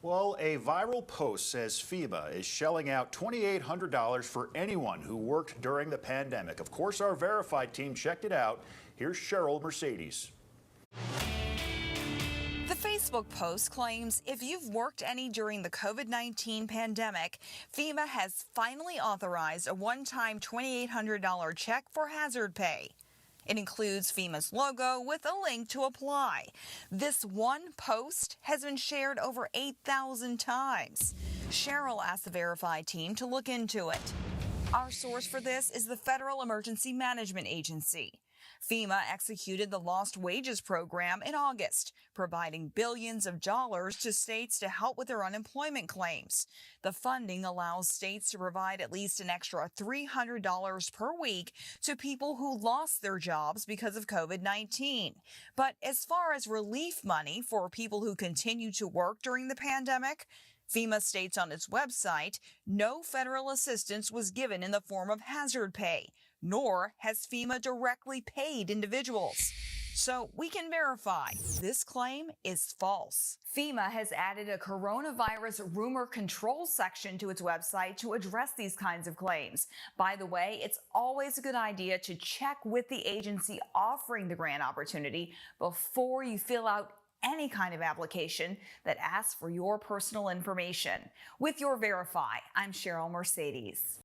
Well, a viral post says FEMA is shelling out $2,800 for anyone who worked during the pandemic. Of course, our verified team checked it out. Here's Cheryl Mercedes. The Facebook post claims if you've worked any during the COVID-19 pandemic, FEMA has finally authorized a one-time $2,800 check for hazard pay. It includes FEMA's logo with a link to apply. This one post has been shared over 8,000 times. Cheryl asked the Verify team to look into it. Our source for this is the Federal Emergency Management Agency. FEMA executed the Lost Wages program in August, providing billions of dollars to states to help with their unemployment claims. The funding allows states to provide at least an extra $300 per week to people who lost their jobs because of COVID-19. But as far as relief money for people who continue to work during the pandemic, FEMA states on its website, no federal assistance was given in the form of hazard pay, nor has FEMA directly paid individuals. So we can verify this claim is false. FEMA has added a coronavirus rumor control section to its website to address these kinds of claims. By the way, it's always a good idea to check with the agency offering the grant opportunity before you fill out any kind of application that asks for your personal information. With your Verify, I'm Cheryl Mercedes.